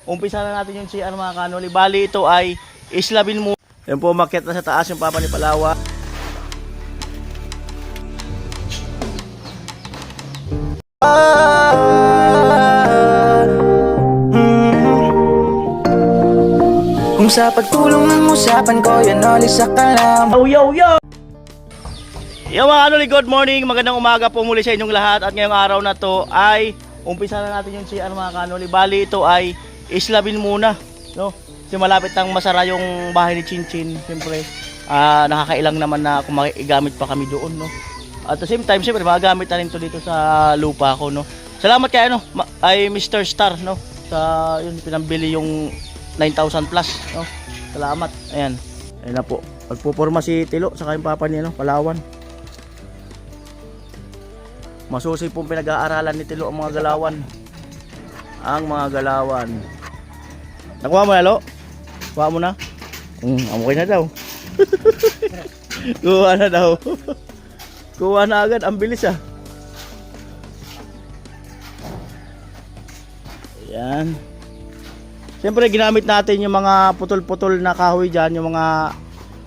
umpisa na natin yung CR mga kanoli. Bali ito ay islabin mo. Yan po, umakyat na sa taas yung Papa ni Palawan. Kung sa pagtulong ng usapan ko, yan alis sa kalam. Yo! Yo mga kanoli, good morning. Magandang umaga po muli sa inyong lahat. At ngayong araw na to ay umpisa na natin yung CR mga kanoli. Bali ito ay islabin muna, no? Kasi malapit nang masara yung bahay ni Chinchin. Siyempre, nakakailang naman na kung makigamit pa kami doon, no? At the same time, siyempre, magagamit na rin to dito sa lupa ko, no? Salamat kay ay Mr. Star, no? Sa yun, pinambili yung 9,000 plus, no? Salamat. Ayan. Ayan na po. Magpuporma si Tilo sa kayong Papa niya, no? Palawan. Masusi pong pinag-aaralan ni Tilo ang mga galawan. Ang mga galawan. Nakuha mo na, Lo? Kuha mo na? Okay na daw. Kuha na daw. Kuha na agad. Ang bilis ah. Ayan. Siyempre ginamit natin yung mga putol-putol na kahoy dyan. Yung mga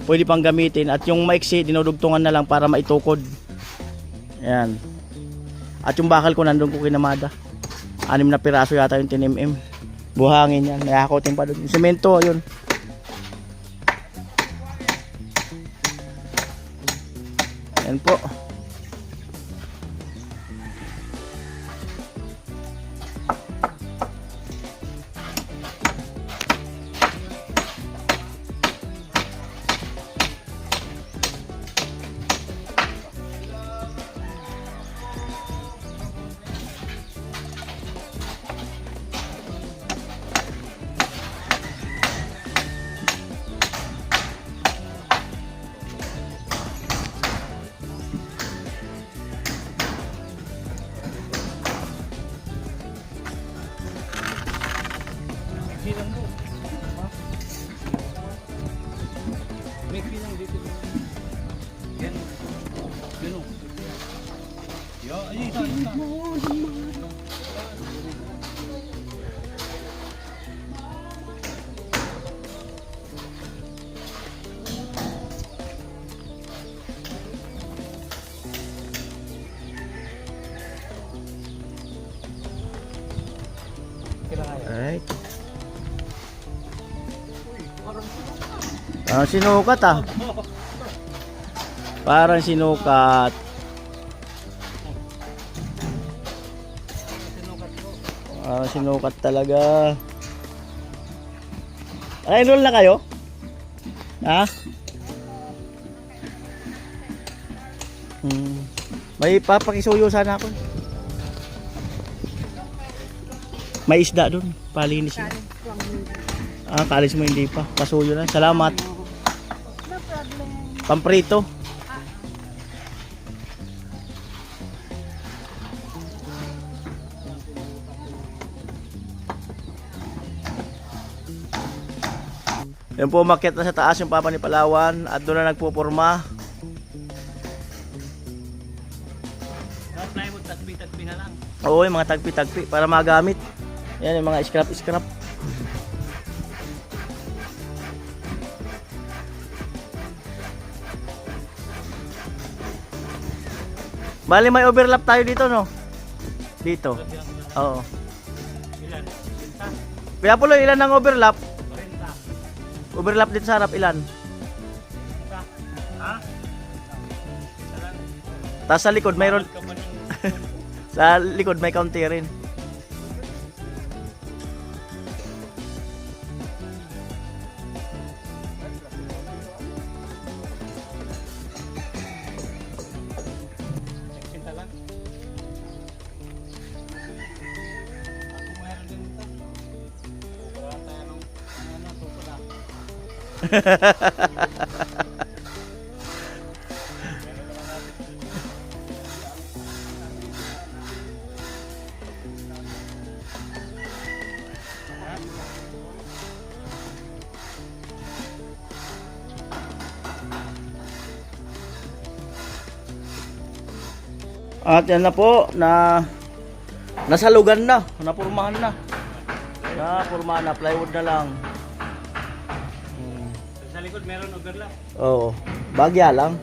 pwede pang gamitin. At yung maiksi, dinudugtungan na lang para maitukod. Ayan. At yung bakal ko nandun ko kinamada. 6 na piraso yata yung tinimim. Buhangin yan. Nayakotin pa doon. Yung semento, yun. Yan po. Alright. Parang sinukat ah. Parang sinukat. Parang sinukat talaga. Enroll na kayo? Ha? May papakisuyo sana ako. May isda doon, palinis na. Kalis mo hindi pa, pasuyo na. Salamat. No problem. Pamprito. Yan po, umakyat na sa taas yung Papa ni Palawan at doon na nagpuporma. Tagpi-tagpi na lang. Oo, yung mga tagpi-tagpi para magamit. Yan yung mga scrap-scrap. Bali may overlap tayo dito, no? Dito. Oo. Ilan? Piyapulo, ilan ang overlap? 40. Overlap dito sa harap, ilan? Ha? Tapos sa likod mayroon. Sa likod may kaunti rin. At yan na po na nasalugan na, napurmahan na. Na, forma na, plywood na lang. Sa likod meron overlap. Oo. Bagya lang.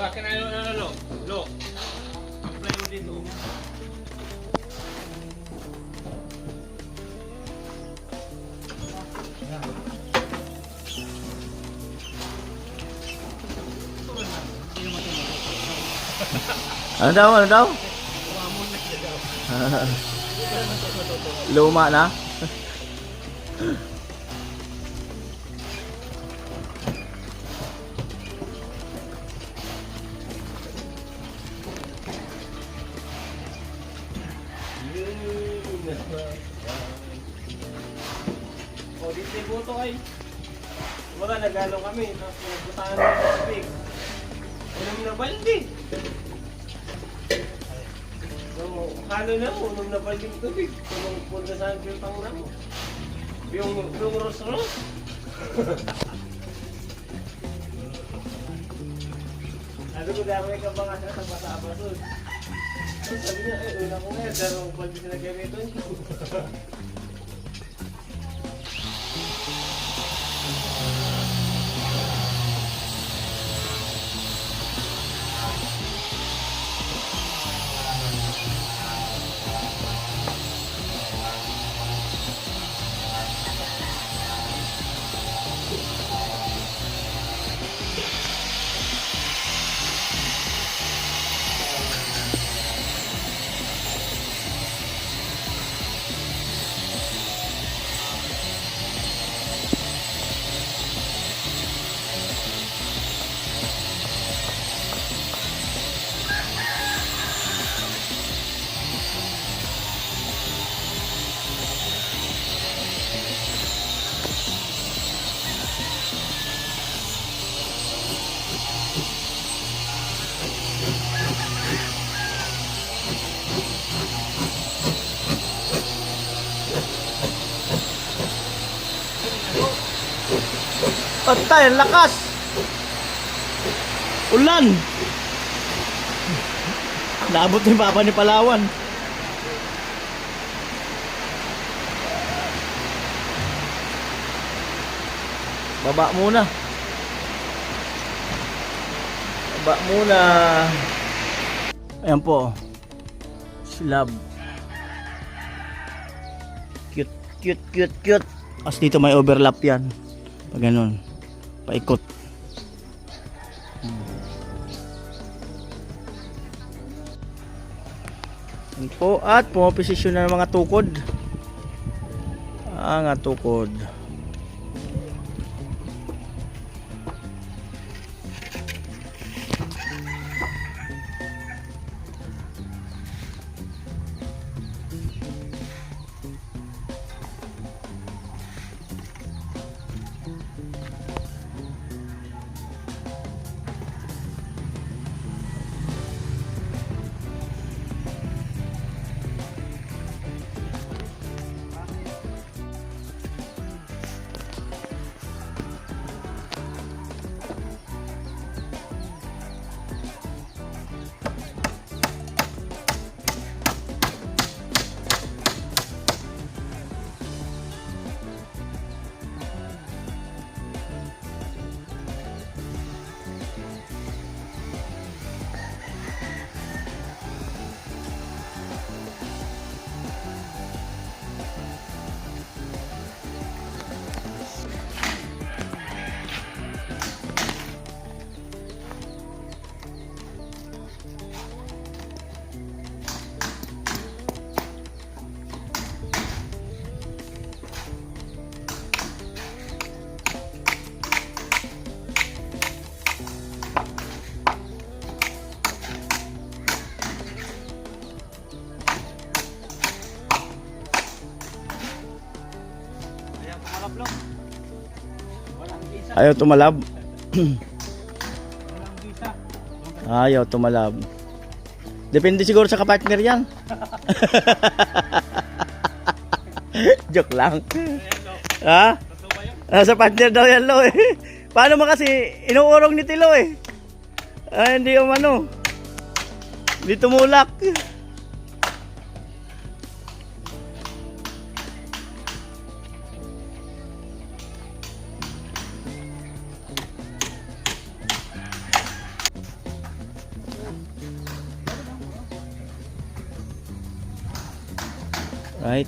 Akin na lo. Apply mo dito. Ano daw? Ano daw? Luma na? O, dito yung buto ay. Mga nagano kami, tapos nagbutahan ng tubig. Unom na balde. So, kano na mo, unom na balding tubig. Tulong punta sa pang na mo. Yung ros-ros. Ano ko dami ka ba nga sa basa-basod? Sabi niya, una ko nga, darong balde sila kayo nito. Patay, ang lakas! Ulan! Naabot ni Papa ni Palawan. Baba muna. Baba muna. Ayan po. Slab. Cute, cute, cute, cute. As dito may overlap yan. Pag ganun. Paikot. Yan po. At pumaposisyon na ng mga tukod. Ang tukod. Ayaw tumalab. Ayaw tumalab. Depende siguro sa kapartner yan. Joke lang. Ha? Sa partner daw yan, Lo eh. Paano mo kasi inuurong ni Tilo eh. Hindi yung ano. Hindi tumulak. Right.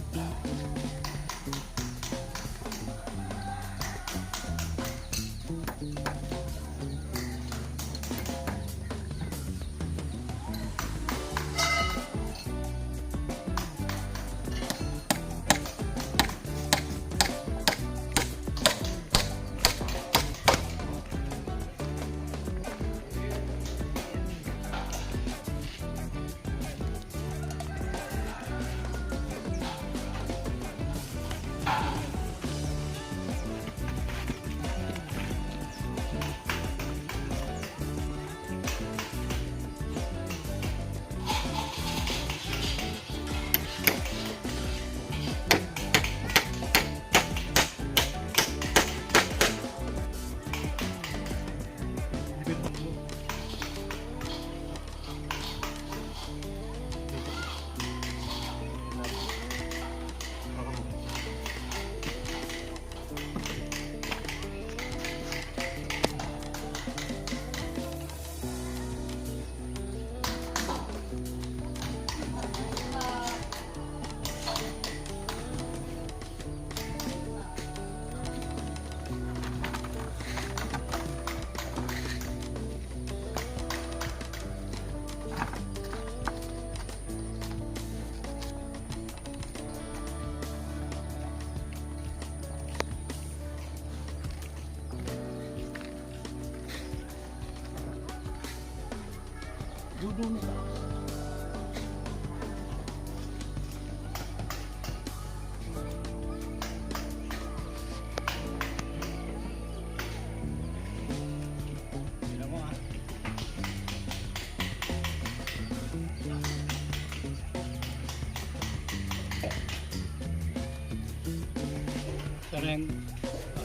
Sareng.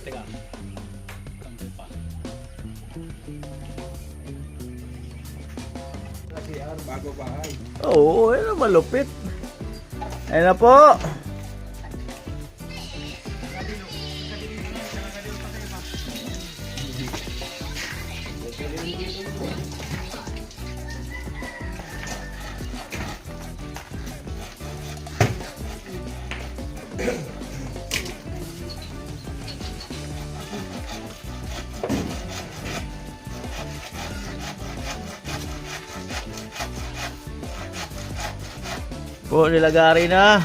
Teka. Tampo pa. Bago bahay. Oo, ayun na malupit. Ayun na po. Po, nilagari na.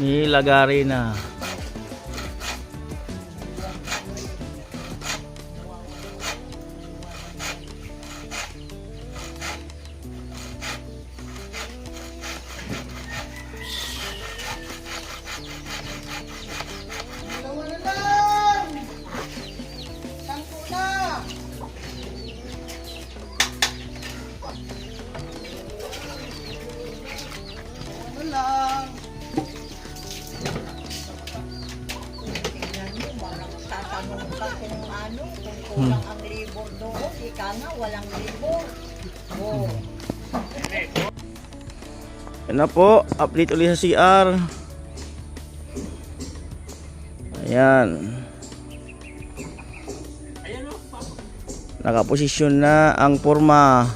Nilagari na. Kulang ang libo doon, ika nga, walang libo. Oh. Yan na po, update ulit sa CR. Ayan. Nakaposisyon na ang forma.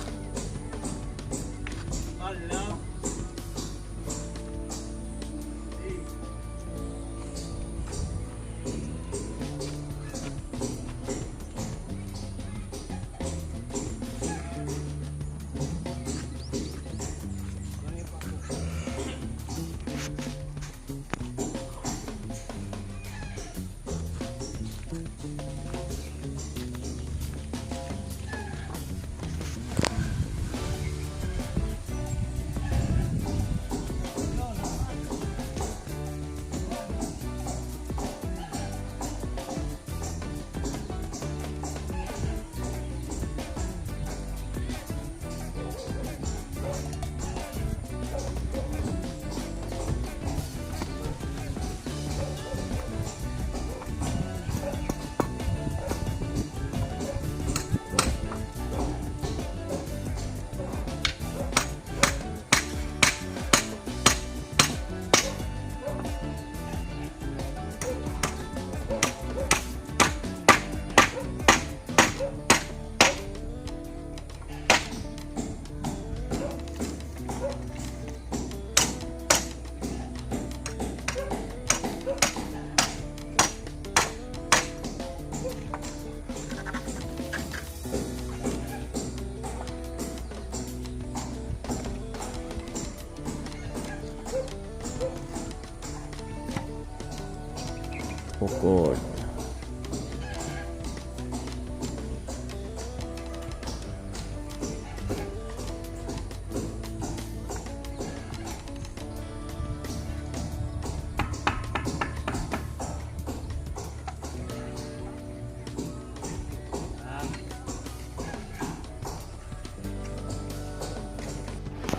Tukod.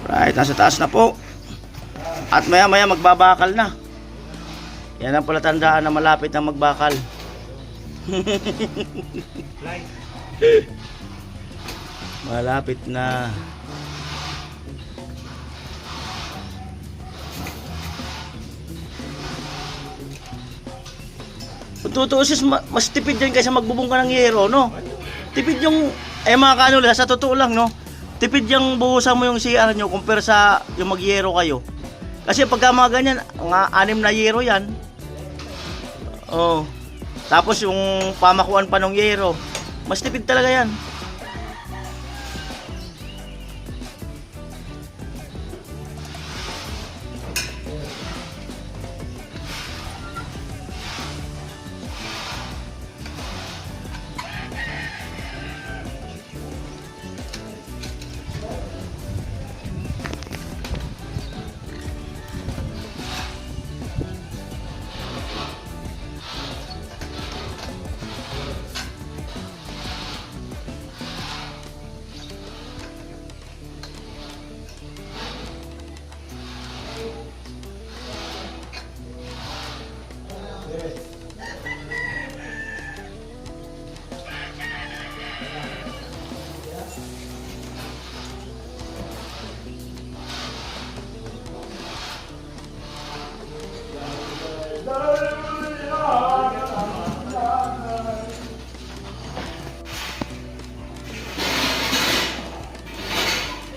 Right, nasa taas na po. At maya maya magbabakal na. Yan ang palatandaan na malapit na magbakal. Malapit na. Kung tutuusin, mas tipid yan kaysa magbubong ka ng yero, no? Tipid yung, mga kanula, sa totoo lang, no? Tipid yung buhusan mo yung CR nyo compare sa yung magyero kayo. Kasi pagka mga ganyan, mga 6 na yero yan. Oh. Tapos yung pamakuan pa ng yero, mas tipid talaga yan.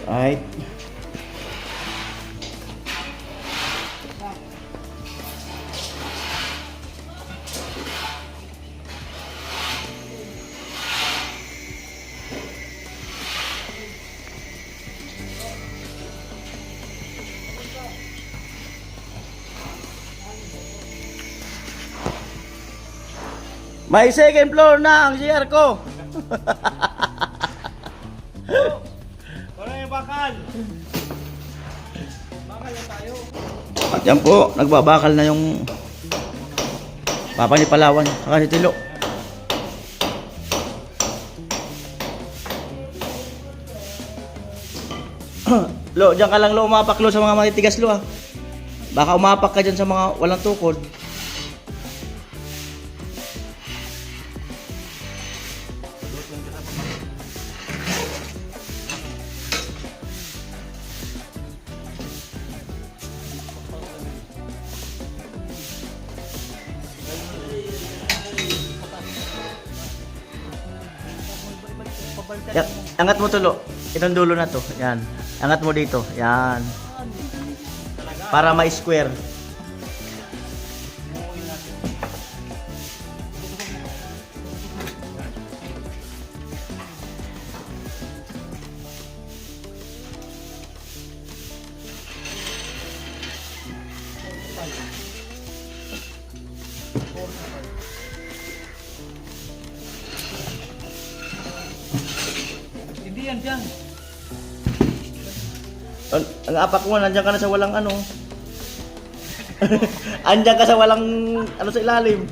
Right. May second floor na ang CR ko. Wala yung bakal. Bakal na tayo. At yan po, nagbabakal na yung Papa ni Palawan, saka ni Tilo. Lo, diyan ka lang lo umapak lo sa mga matitigas lo ah. Baka umapak ka dyan sa mga walang tukod. Yan, angat mo tulo. Itong dulo na to. Yan. Angat mo dito. Yan. Para ma-square. Hindi yan dyan. Ang apak mo, nandiyan ka na sa walang ano. Andiyan ka sa walang ano sa ilalim.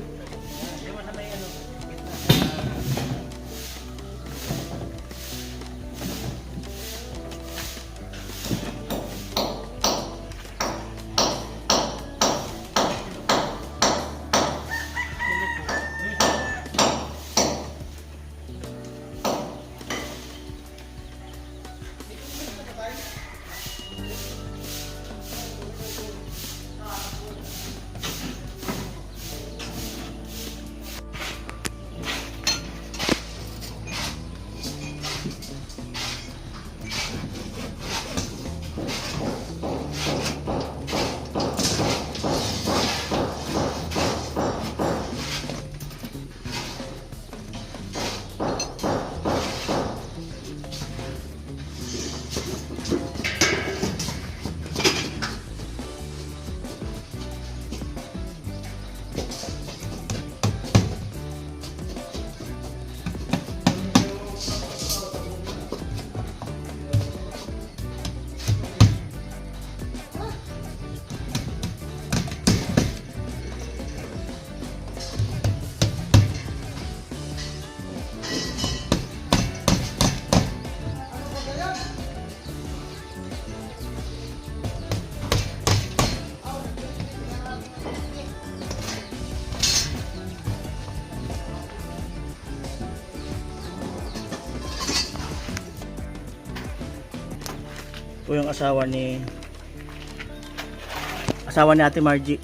Ito yung asawa ni Ate Margie.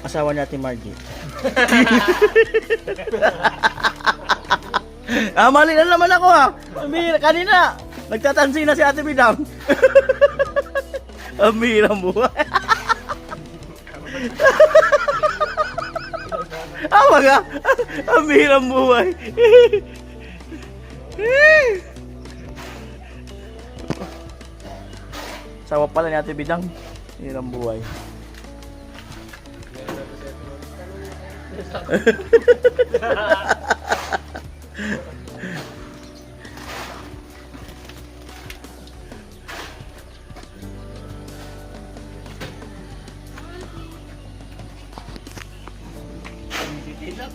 Asawa ni Ate Margie. Mali na naman ako ha. Kanina, nagtatansi na si Ate Bidang. Amira mo. Mga, amira buhay. Sawa pala ni Ate Bidang. Hirang buhay.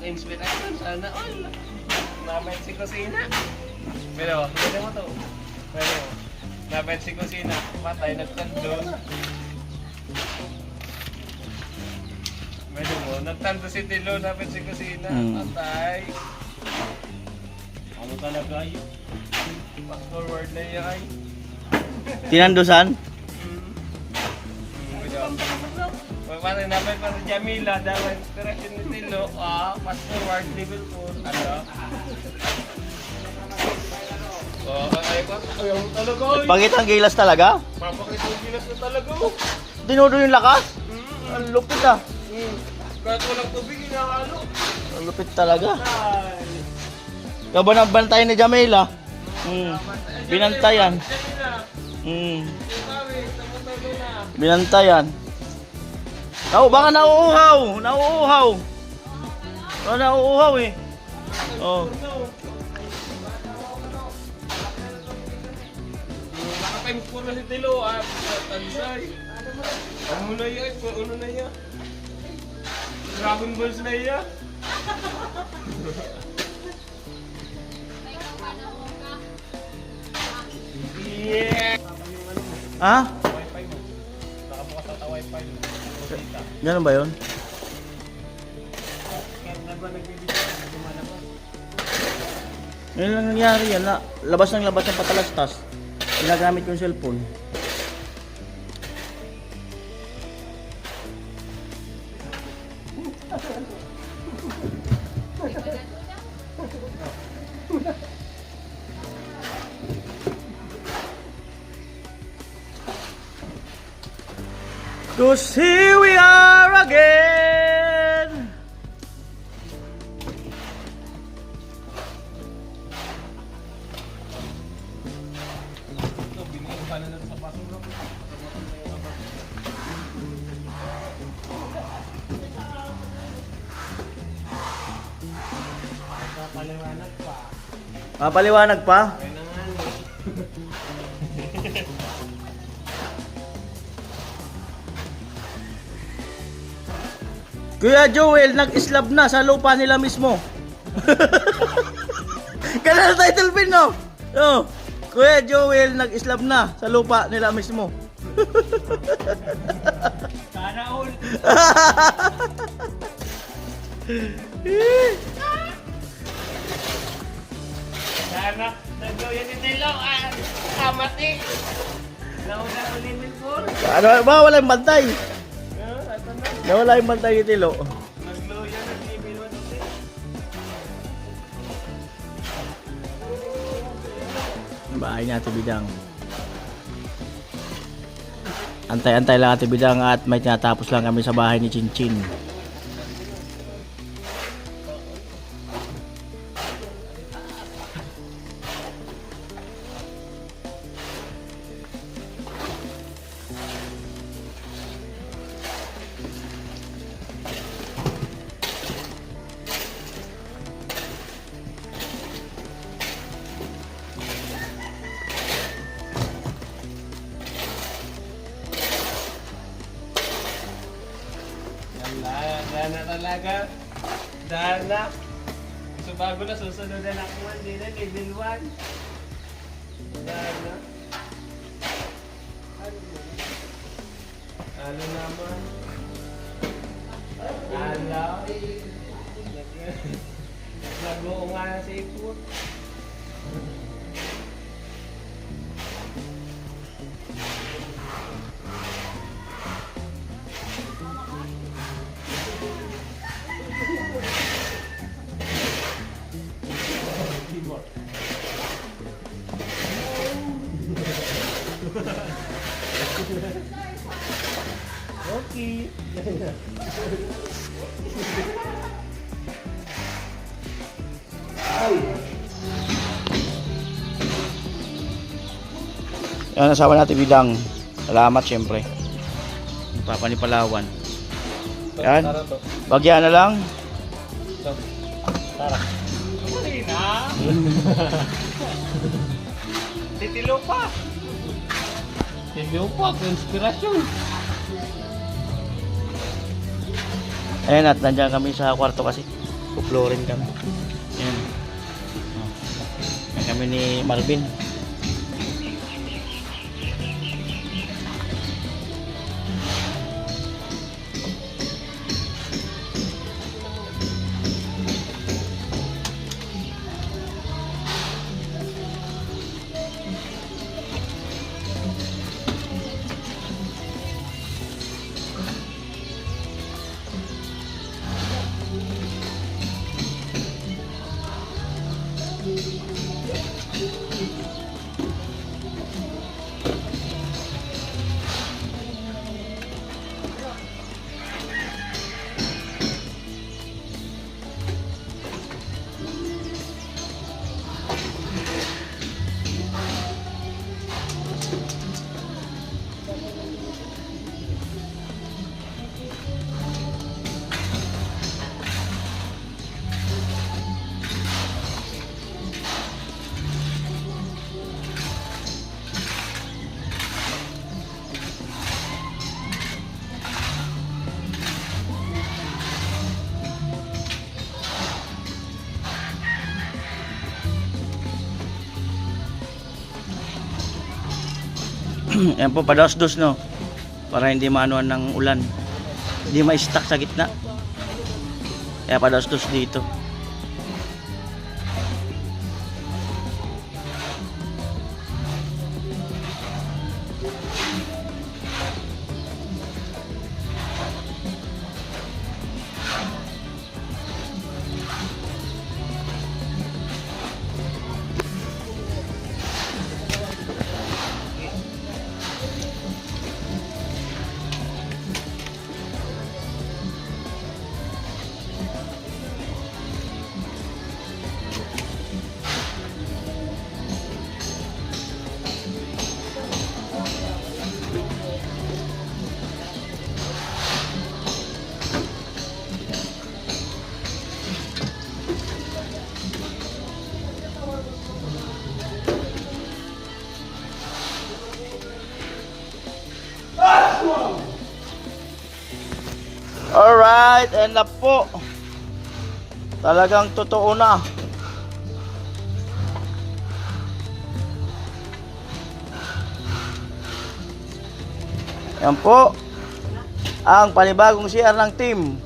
Inspiration sana all. Napet si kusina. Pero, pwede mo to. Pwede mo. Napet si kusina. Patay, nagtando. Pwede mo. Nagtando si Tilo. Napet si kusina. Patay. Ano talaga yun? Fast forward na yun ay. Tinandusan? Pagpatay napet pa si Jamila. Dahil inspiration ni Tilo. Fast forward level 4. Ano? Ayaw talaga. Pangit ang gilas talaga? Papakita yung gilas na talaga. Dinudo yung lakas? Ang lupit ah. Kahit walang tubig, inakalo. Ang lupit talaga. Ay. Ikaw ba nabantayan ni Jamila? Binantayan. Binantayan. Baka nauuhaw. Nauuhaw. Baka nauuhaw eh. Oh. Naka-times 4 na si Tilo. Tansay. Ano na yan? Ano na yan? Dragon Balls na yan. Yeah! Ha? Wi-Fi mo. Nakabukas ata Wi-Fi mo. Ganun ba yun? Kaya na ba nagbibigay? Lumalabas. Ngayon lang nangyari yan. Labas ng patalastas. Ginagamit ko yung cellphone. Cause here we are again. Binigyan ka na sa basura. Paliwanag pa. Papaliwanag pa? Kaya na nga. Kuya Joel, nag-islab na sa lupa nila mismo. Kaya na title pin, no? Oh, Kuya Joel, nag-islab na sa lupa nila mismo. Sana all. Sana, nagawin ni Tilo. Kamati. Nauna ko level 4. Ano ba? Wala yung bantay. Ito na. Nawala yung bantay ni Tilo. Nagloya ng level 1 ulit. Bahay niya, Ate Bidang. Antay-antay lang, Ate Bidang, at may tinatapos lang kami sa bahay ni Chinchin. Dana talaga. Dana. So bago na susunod na ako hindi na level 1. Dana. Ano naman? Ala. Nag-oo nga na sa ipot. Okay. Yan, asawa natin Bidang. Salamat syempre. Papa ni Palawan. Yan. Tara to. Bagyan na lang. Tara. Huli na. Titilo pa. Titilo pa. Inspirasyon. Ayan at nandiyan kami sa kwarto kasi. Puplorin kami. Ayan. Ayan kami ni Marvin. Yan po, pados-dos no. Para hindi maanuan ng ulan. Hindi ma-stuck sa gitna. Kaya pados-dos dito. Alright, and na po. Talagang totoo na. Yan po ang panibagong CR ng team.